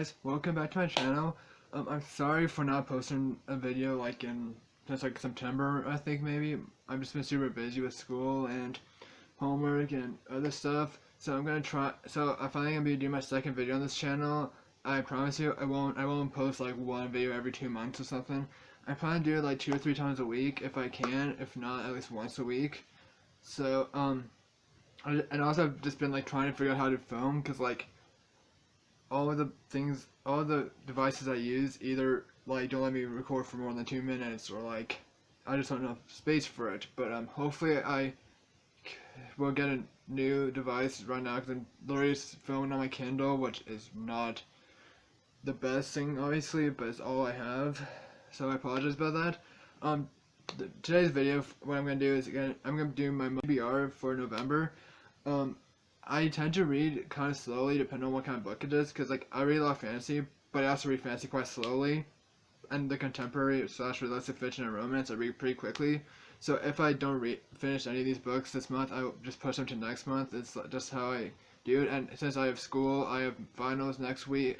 guys, welcome back to my channel. I'm sorry for not posting a video since September, I think maybe. I've just been super busy with school and homework and other stuff. So I finally gonna be doing my second video on this channel. I promise you I won't post like one video every 2 months or something. I plan to do it like 2 or 3 times a week if I can, if not at least once a week. So and also I've just been like trying to figure out how to film, because like all the devices I use either like don't let me record for more than 2 minutes, or like I just don't have space for it. But hopefully I will get a new device right now, because I'm literally just filming on my Kindle, which is not the best thing obviously, but it's all I have, so I apologize about that. Today's video, what I'm gonna do is I'm gonna do my TBR for November. I tend to read kind of slowly depending on what kind of book it is, because like I read a lot of fantasy, but I also read fantasy quite slowly, and the contemporary / realistic fiction and romance I read pretty quickly. So if I don't finish any of these books this month, I will just push them to next month. It's just how I do it. And since I have school, I have finals next month.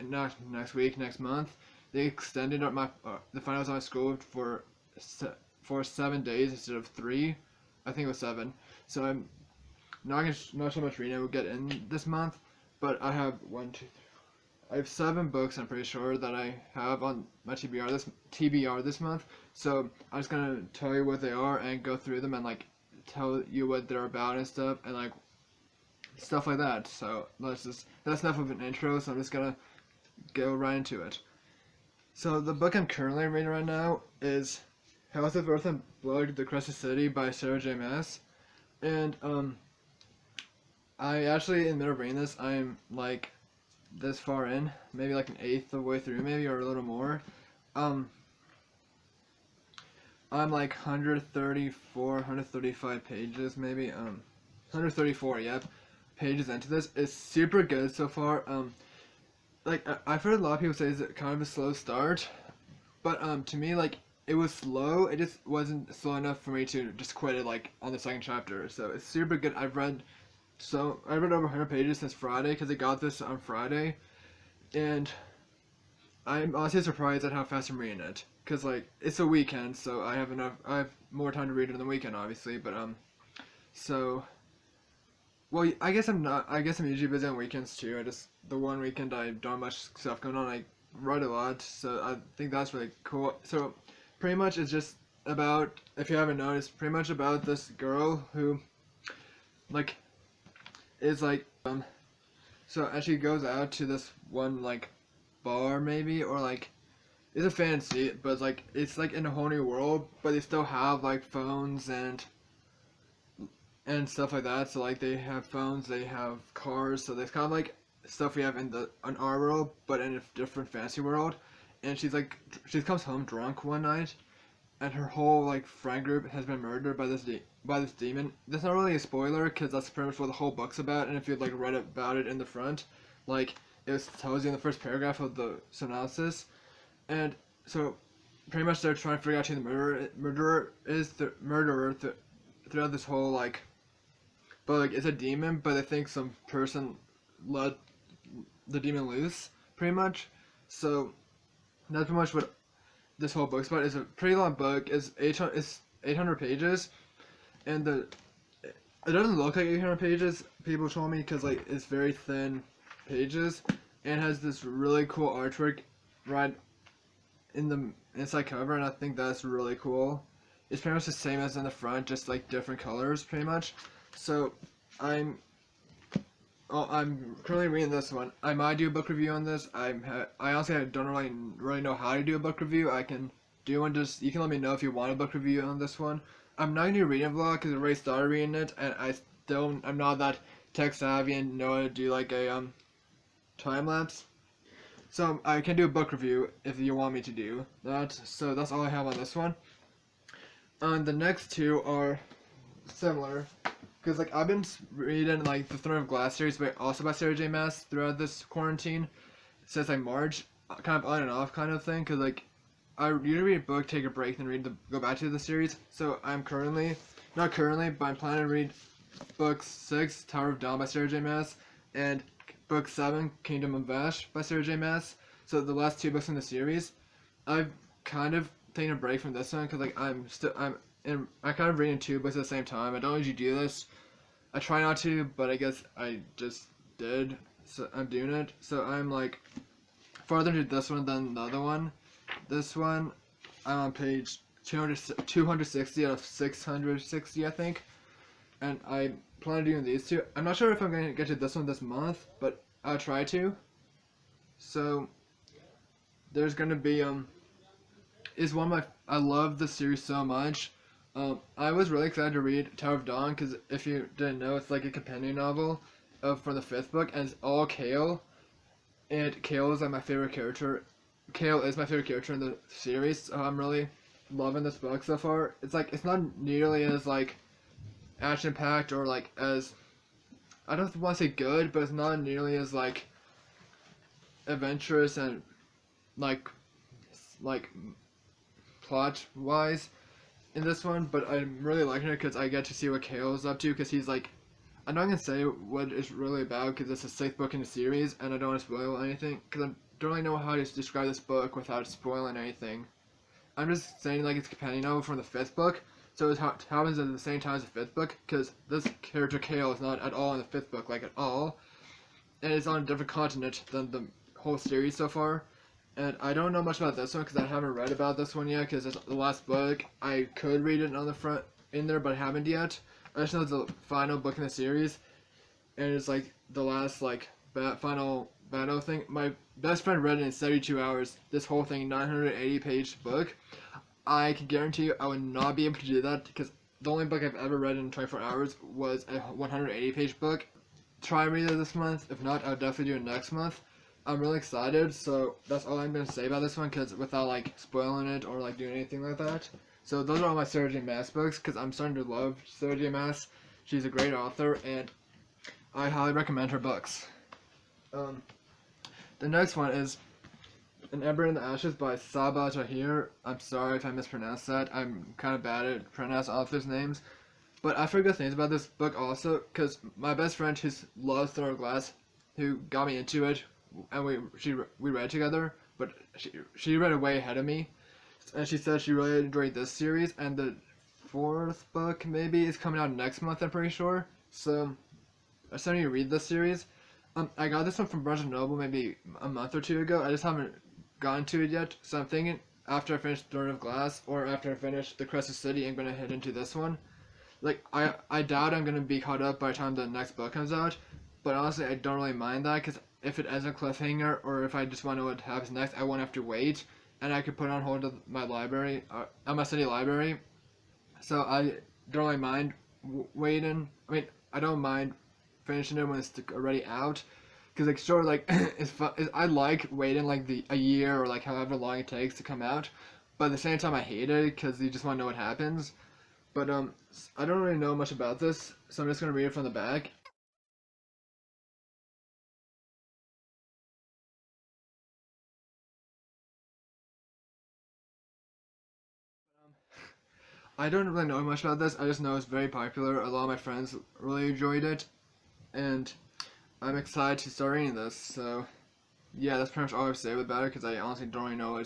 They extended the finals on my school for 7 days instead of 3. I think it was 7. So I'm not so much reading I will get in this month, but I have I have 7 books, I'm pretty sure, that I have on my TBR this month. So I'm just gonna tell you what they are and go through them and like tell you what they're about and stuff, and like stuff like that. So that's enough of an intro, so I'm just gonna go right into it. So the book I'm currently reading right now is House of Earth and Blood: The Crescent City by Sarah J. Maas. And I actually, in the middle of reading this, I'm like this far in, maybe like an eighth of the way through, maybe, or a little more. I'm like 135 pages, maybe. 134, yep, pages into this. It's super good so far. Like I've heard a lot of people say it's kind of a slow start, but to me, like, it was slow. It just wasn't slow enough for me to just quit it like on the second chapter. So it's super good. I read over 100 pages since Friday, because I got this on Friday, and I'm honestly surprised at how fast I'm reading it, because like it's a weekend, so I have more time to read it on the weekend, obviously. But well, I guess I'm usually busy on weekends too. The one weekend I don't have much stuff going on, I write a lot, so I think that's really cool. So pretty much it's just about, if you haven't noticed, pretty much about this girl who like is like so, and she goes out to this one like bar, maybe, or like it's a fantasy, but it's like in a whole new world, but they still have like phones and stuff like that. So like they have phones, they have cars, so there's kind of like stuff we have in our world, but in a different fantasy world. And she comes home drunk one night, and her whole like friend group has been murdered by this demon. That's not really a spoiler, because that's pretty much what the whole book's about. And if you like read about it in the front, like tells you in the first paragraph of the synopsis. And so pretty much they're trying to figure out who the murderer throughout this whole like. But like it's a demon, but they think some person let the demon loose, pretty much. So that's pretty much what this whole book's about. It's a pretty long book. It's 800 pages, and it doesn't look like 800 pages, people told me, because like it's very thin pages, and has this really cool artwork right in the inside cover, and I think that's really cool. It's pretty much the same as in the front, just like different colors, pretty much. So I'm currently reading this one. I might do a book review on this. I honestly don't really know how to do a book review. I can do one. You can let me know if you want a book review on this one. I'm not gonna do a reading vlog, because I already started reading it, and I'm not that tech savvy and know how to do like a time lapse. So I can do a book review if you want me to do that. So that's all I have on this one. The next 2 are similar, because like I've been reading like the Throne of Glass series, but also by Sarah J. Maas, throughout this quarantine since like March, kind of on and off kind of thing, because like I usually read a book, take a break, then go back to the series. So I'm not currently, but I'm planning to read book 6, Tower of Dawn by Sarah J. Maas, and book 7, Kingdom of Vash by Sarah J. Maas. So the last two books in the series, I've kind of taken a break from this one because like I kind of reading two books at the same time. I don't usually do this. I try not to, but I guess I just did. So I'm doing it. So I'm like farther into this one than the other one. This one, I'm on page 260 out of 660, I think. And I plan on doing these two. I'm not sure if I'm going to get to this one this month, but I'll try to. So there's going to be is one of my I love this series so much. I was really excited to read Tower of Dawn because if you didn't know, it's like a companion novel from the fifth book, and it's all Kale. And Kale is like my favorite character. Kale is my favorite character in the series, so I'm really loving this book so far. It's like it's not nearly as like action packed or like as I don't want to say good, but it's not nearly as like adventurous and like plot wise in this one. But I'm really liking it because I get to see what Kale is up to because he's like I'm not gonna say what it's really about because it's the sixth book in the series and I don't want to spoil anything because I don't really know how to describe this book without spoiling anything. I'm just saying like it's a companion novel from the fifth book, so it happens at the same time as the fifth book because this character Kale is not at all in the fifth book, like at all, and it's on a different continent than the whole series so far. And I don't know much about this one because I haven't read about this one yet because it's the last book. I could read it on the front in there, but I haven't yet. I just know it's the final book in the series, and it's like the last like final battle thing. My best friend read it in 72 hours. This whole thing, 980-page book. I can guarantee you I would not be able to do that because the only book I've ever read in 24 hours was a 180-page book. Try and read it this month. If not, I'll definitely do it next month. I'm really excited, so that's all I'm going to say about this one because without like spoiling it or like doing anything like that. So those are all my Sarah J. Maas books because I'm starting to love Sarah J. Maas. She's a great author and I highly recommend her books. The next one is An Ember in the Ashes by Sabaa Tahir. I'm sorry if I mispronounced that. I'm kind of bad at pronouncing authors' names. But I heard good things about this book also because my best friend who loves Throne of Glass, who got me into it, and we read together, but she read it way ahead of me. And she said she really enjoyed this series, and the fourth book maybe is coming out next month, I'm pretty sure. So I started to read this series. I got this one from Barnes & Noble maybe a month or two ago. I just haven't gotten to it yet, so I'm thinking after I finish Throne of Glass or after I finish The Crescent City, I'm going to head into this one. Like, I doubt I'm going to be caught up by the time the next book comes out, but honestly, I don't really mind that, because if it ends a cliffhanger, or if I just want to know what happens next, I won't have to wait, and I could put it on hold at my library, at my city library, so I don't really mind waiting. I mean, I don't mind finishing it when it's already out, because like sure, like it's fun. I like waiting like a year or like however long it takes to come out, but at the same time I hate it because you just want to know what happens. But I don't really know much about this, so I'm just gonna read it from the back. I don't really know much about this. I just know it's very popular. A lot of my friends really enjoyed it, and I'm excited to start reading this. So yeah, that's pretty much all I have to say about it because I honestly don't really know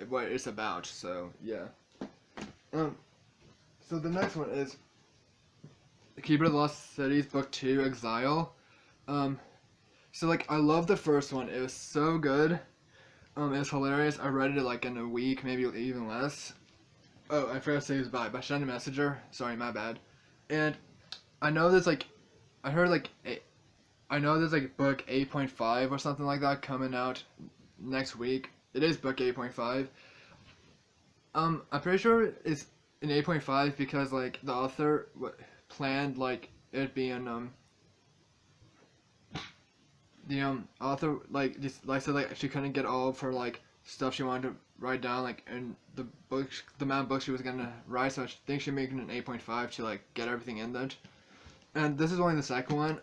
what it's about. So yeah. So the next one is The Keeper of the Lost Cities, Book 2, Exile. So like I love the first one. It was so good. It was hilarious. I read it like in a week, maybe even less. Oh, I forgot to say it was by Shannon Messenger. Sorry, my bad. And I know there's like, I heard like, I know there's like book 8.5 or something like that coming out next week. It is book 8.5. I'm pretty sure it's in 8.5 because like the author planned like it being the author like just like said like she couldn't get all of her like stuff she wanted to write down like in the books, the amount of books she was gonna write, so I think she's making an 8.5 to like get everything in that. And this is only the second one.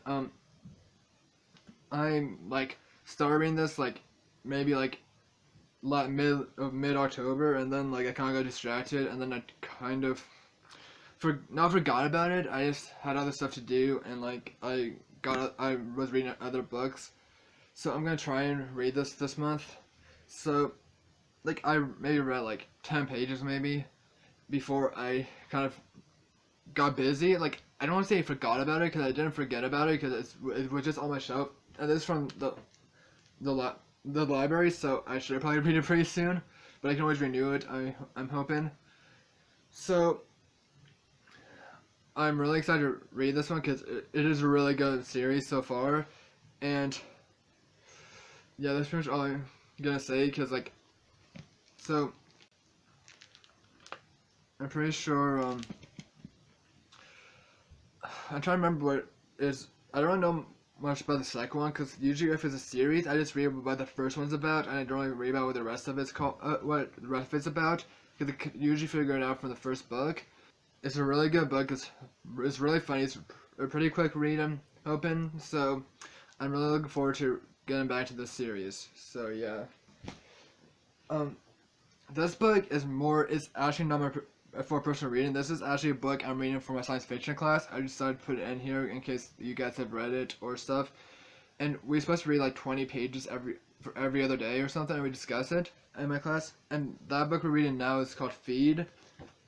I'm like starting this like maybe like mid October, and then like I kind of got distracted, and then I kind of not forgot about it. I just had other stuff to do, and like I was reading other books, so I'm gonna try and read this month. So like I maybe read like 10 pages maybe before I kind of got busy. Like I don't want to say I forgot about it because I didn't forget about it because it was just on my shelf. And this is from the library, so I should probably read it pretty soon. But I can always renew it. I'm hoping. So I'm really excited to read this one because it is a really good series so far. And yeah, that's pretty much all I'm gonna say because like so I'm pretty sure I'm trying to remember what is. I don't really know much about the second one because usually if it's a series, I just read what the first one's about, and I don't really read about what the rest of it's called. What the rest of it's about because I usually figure it out from the first book. It's a really good book. It's really funny. It's a pretty quick read. I'm hoping. So I'm really looking forward to getting back to this series. So yeah. Um, this book is actually not for personal reading. This is actually a book I'm reading for my science fiction class. I decided to put it in here in case you guys have read it or stuff. And we're supposed to read like 20 pages every other day or something, and we discuss it in my class. And that book we're reading now is called Feed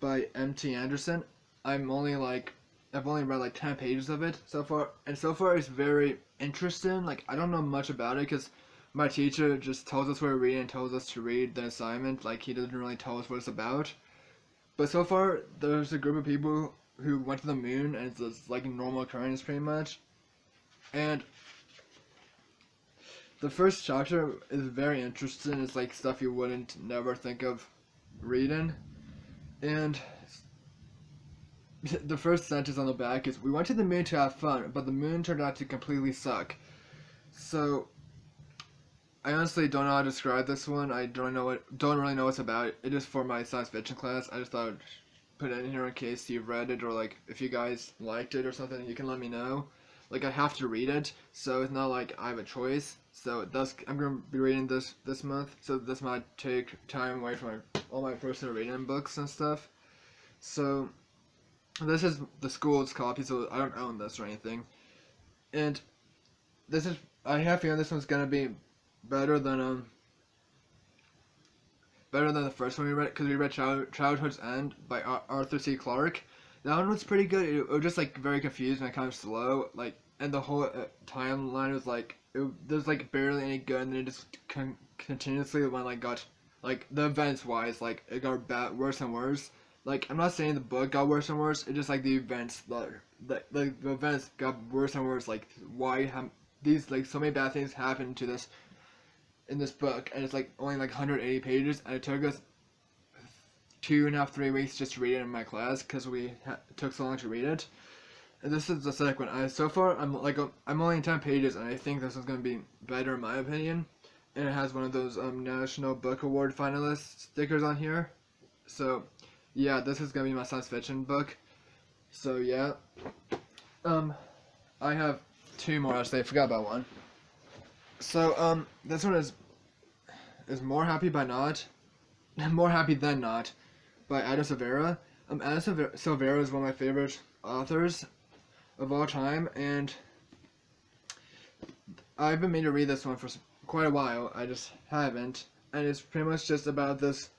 by M.T. Anderson. I've only read like 10 pages of it so far, and so far it's very interesting. Like I don't know much about it because my teacher just tells us what we're reading and tells us to read the assignment. Like he doesn't really tell us what it's about. But so far, there's a group of people who went to the moon, and it's just like a normal occurrence, pretty much. And the first chapter is very interesting. It's like stuff you wouldn't never think of reading. And the first sentence on the back is, "We went to the moon to have fun, but the moon turned out to completely suck." So I honestly don't know how to describe this one. I don't really know what it's about. It is for my science fiction class. I just thought I'd put it in here in case you've read it or like if you guys liked it or something, you can let me know. Like I have to read it, so it's not like I have a choice. So I'm gonna be reading this month. So this might take time away from all my personal reading books and stuff. So this is the school's copy, so I don't own this or anything. And I have a feeling this one's gonna be better than the first one we read because we read Childhood's End by Arthur C. Clarke. That one was pretty good. It was just like very confusing and kind of slow. Like and the whole timeline was like there's like barely any good, and then it just continuously when like got like the events wise like it got worse and worse. Like I'm not saying the book got worse and worse. It's just like the events the events got worse and worse. Like why these like so many bad things happened to this in this book, and it's like only like 180 pages, and it took us 2.5-3 weeks just to read it in my class because it took so long to read it. And this is the second one. So far I'm only in 10 pages, and I think this is gonna be better in my opinion. And it has one of those National Book Award finalist stickers on here. So yeah, this is gonna be my science fiction book. So yeah, I have two more. Actually, I forgot about one. So this one is More Happy by Not, More Happy Than Not, by Adam Silvera. Adam Silvera is one of my favorite authors of all time, and I've been meaning to read this one for quite a while. I just haven't, and it's pretty much just about this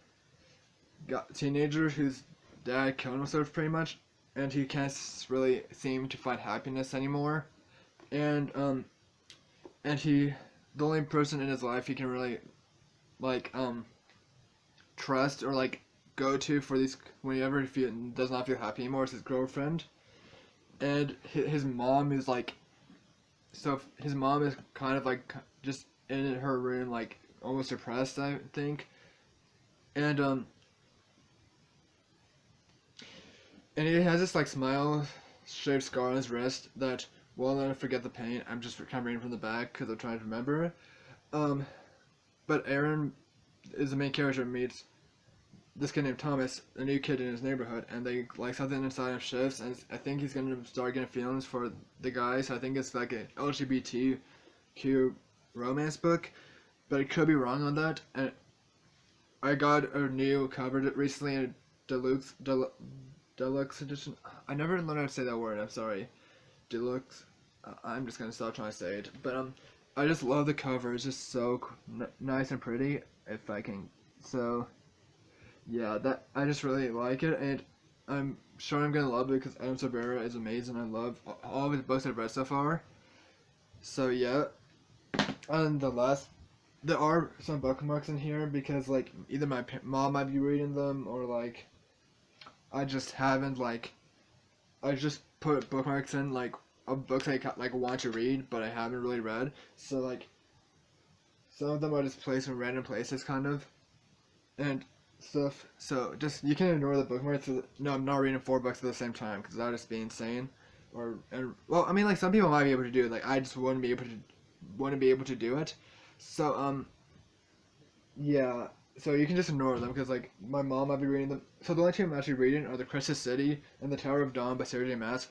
teenager whose dad killed himself, pretty much, and he can't really seem to find happiness anymore, and the only person in his life he can really like trust or like go to for these whenever he does not feel happy anymore is his girlfriend. And his mom is like, so his mom is kind of like just in her room like almost depressed, I think. And and he has this like smile shaped scar on his wrist that won't let him forget the pain. I'm just kind of reading from the back because I'm trying to remember. But Aaron is the main character, meets this kid named Thomas, a new kid in his neighborhood, and they like something inside him shifts, and I think he's gonna start getting feelings for the guy. So I think it's like a LGBTQ romance book, but I could be wrong on that. And I got a new cover recently, a deluxe edition. I never learned how to say that word. I'm sorry, deluxe. I'm just gonna stop trying to say it, but I just love the cover. It's just so nice and pretty. if I can. So yeah, that I just really like it, and I'm sure I'm gonna love it because Adam Silvera is amazing. I love all of his books I've read so far. So yeah, and there are some bookmarks in here because like either my mom might be reading them or like I just haven't like I just put bookmarks in like of books I like want to read but I haven't really read. So like some of them are just placed in random places kind of and stuff. So just you can ignore the bookmarks. No, I'm not reading 4 books at the same time because that would just be insane. Well, I mean like some people might be able to do it. Like I just wouldn't be able to do it. So yeah. So you can just ignore them because like my mom might be reading them. So the only two I'm actually reading are The Crystal City and The Tower of Dawn by Sarah J. Maas.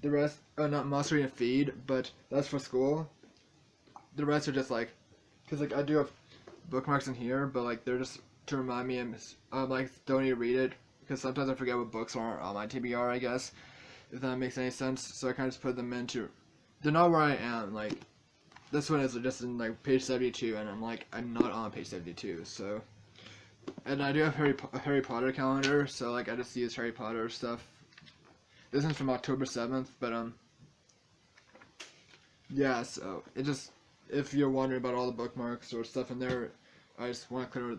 The rest are not must read and feed, but that's for school. The rest are just like, cause like I do have bookmarks in here, but like they're just to remind me I'm like don't need to read it because sometimes I forget what books are on my TBR, I guess, if that makes any sense. So I kind of just put them into. They're not where I am. Like this one is just in like page 72, and I'm not on page 72. So, and I do have a Harry Potter calendar, so like I just use Harry Potter stuff. This is from October 7th, but yeah. So it just if you're wondering about all the bookmarks or stuff in there, I just want to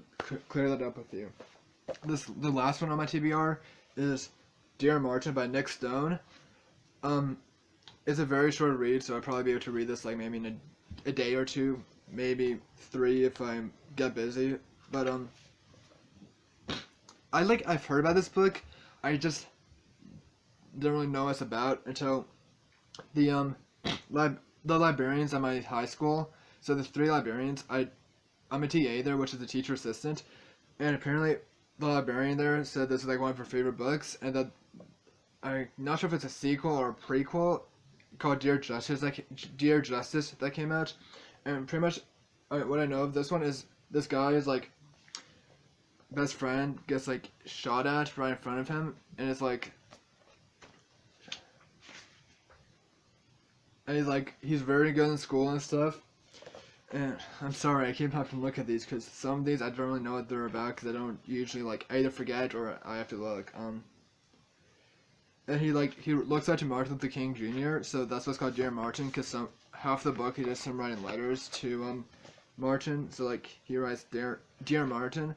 clear that up with you. The last one on my TBR is Dear Martin by Nick Stone. It's a very short read, so I'll probably be able to read this like maybe in a day or two, maybe 3 if I get busy. But I've heard about this book. I just didn't really know what it's about until the the librarians at my high school. So there's 3 librarians. I'm a TA there, which is a teacher assistant, and apparently the librarian there said this is like one of her favorite books, and that I'm not sure if it's a sequel or a prequel called Dear Justice that came out, and pretty much what I know of this one is this guy is like best friend gets like shot at right in front of him, and it's like and he's very good in school and stuff. And I'm sorry, I keep having to look at these because some of these I don't really know what they're about because I don't usually like either forget or I have to look. And he looks up to Martin Luther King Jr. So that's what's called Dear Martin because half the book he does him writing letters to Martin. So like he writes Dear Martin,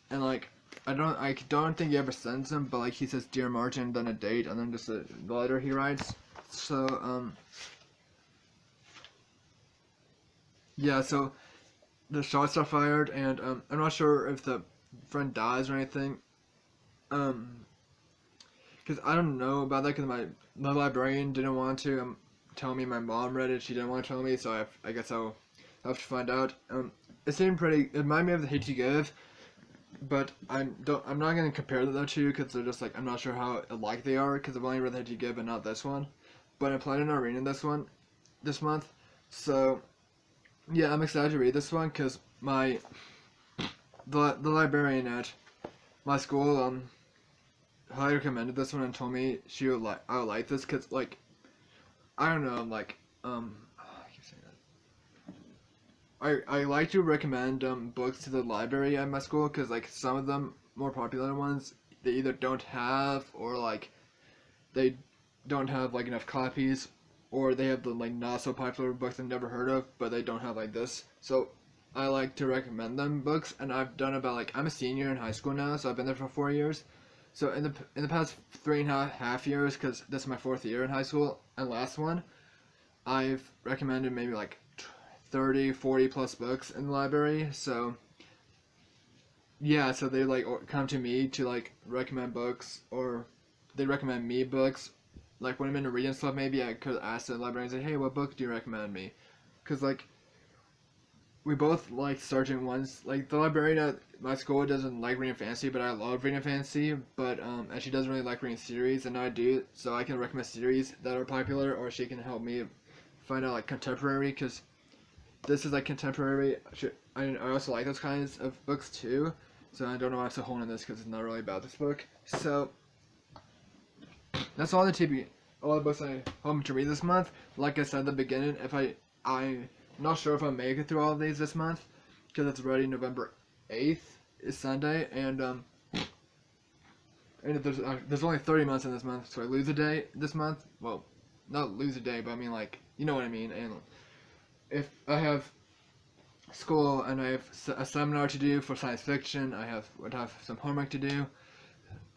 and like I don't think he ever sends him, but like he says Dear Martin, then a date, and then just a letter he writes. So yeah, so the shots are fired, and I'm not sure if the friend dies or anything. Because I don't know about that because the librarian didn't want to tell me. My mom read it, she didn't want to tell me, so I guess I'll have to find out. It seemed pretty. It reminded me of The Hate You Give, but I'm not gonna compare the two because they're just like I'm not sure how alike they are because I've only read The Hate You Give and not this one. But I'm planning on reading this one this month, so. Yeah, I'm excited to read this one because the librarian at my school highly recommended this one and told me I would like this because like I don't know I keep saying that. I like to recommend books to the library at my school because like some of them more popular ones they either don't have or like they don't have like enough copies. Or they have the like not so popular books I've never heard of, but they don't have like this. So I like to recommend them books, and I've done about like I'm a senior in high school now, so I've been there for 4 years. So in the past 3.5 years, because this is my 4th year in high school and last one, I've recommended maybe like 30, 40 plus books in the library. So yeah, so they like come to me to like recommend books, or they recommend me books. Like when I'm into reading stuff, maybe I could ask the librarian, say, "Hey, what book do you recommend me?" Because like we both like certain ones. Like the librarian at my school doesn't like reading fantasy, but I love reading fantasy. But and she doesn't really like reading series, and I do. So I can recommend series that are popular, or she can help me find out like contemporary. Because this is like contemporary. I also like those kinds of books too. So I don't know why I'm so holding this because it's not really about this book. So. That's all the books I hope to read this month. Like I said at the beginning, I'm not sure if I'll make it through all of these this month because it's already November 8th is Sunday, and if there's only 30 months in this month, so I lose a day this month. Well, not lose a day, but I mean, like, you know what I mean. And if I have school and I have a seminar to do for science fiction, would have some homework to do,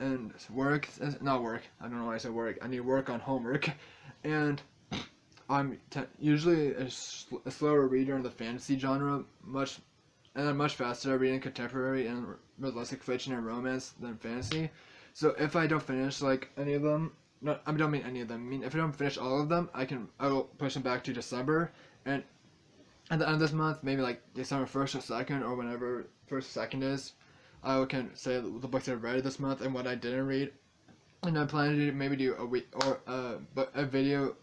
and work, not work, I don't know why I said work, I need work on homework, and I'm usually a slower reader in the fantasy genre, and I'm much faster at reading contemporary and realistic fiction and romance than fantasy. So if I don't finish like any of them, no, I don't mean any of them. I mean if I don't finish all of them, I will push them back to December, and at the end of this month, maybe like December 1st or 2nd or whenever 1st or 2nd is, I can say the books I've read this month and what I didn't read, and I'm planning to maybe do a week or a video.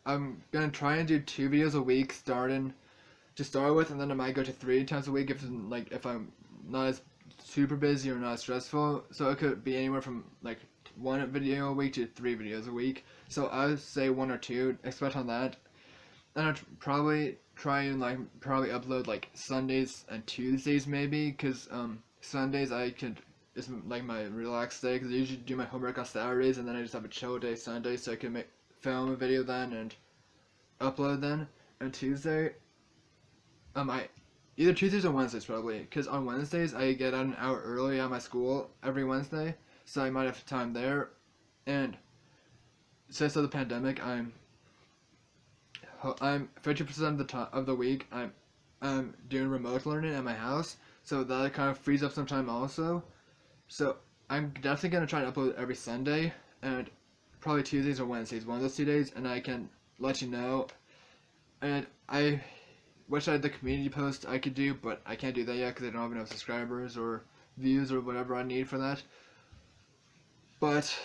I'm gonna try and do 2 videos a week to start with, and then I might go to 3 times a week if I'm not as super busy or not stressful. So it could be anywhere from like 1 video a week to 3 videos a week. So I would say 1 or 2. Expect on that, and I'd probably try and probably upload like Sundays and Tuesdays maybe, because Sundays it's like my relaxed day, because I usually do my homework on Saturdays, and then I just have a chill day Sunday, so I can film a video then and upload then. And Tuesday, either Tuesdays or Wednesdays probably, because on Wednesdays I get out an hour early at my school every Wednesday, so I might have time there. And since of the pandemic, I'm 50% of the time of the week I'm doing remote learning at my house, so that kind of frees up some time also. So I'm definitely gonna try to upload every Sunday, and probably Tuesdays or Wednesdays, one of those 2 days, and I can let you know. And I wish I had the community post I could do, but I can't do that yet because I don't have enough subscribers or views or whatever I need for that. But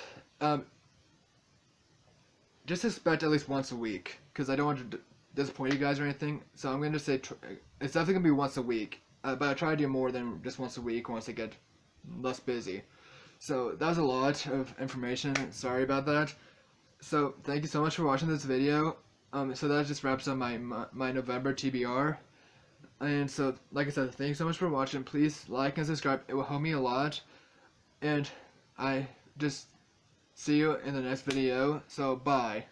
just expect at least once a week, because I don't want to disappoint you guys or anything. So I'm going to say it's definitely going to be once a week, but I try to do more than just once a week once I get less busy. So that was a lot of information. Sorry about that. So thank you so much for watching this video. So that just wraps up my November TBR. And so, like I said, thank you so much for watching. Please like and subscribe. It will help me a lot. And I just see you in the next video. So bye.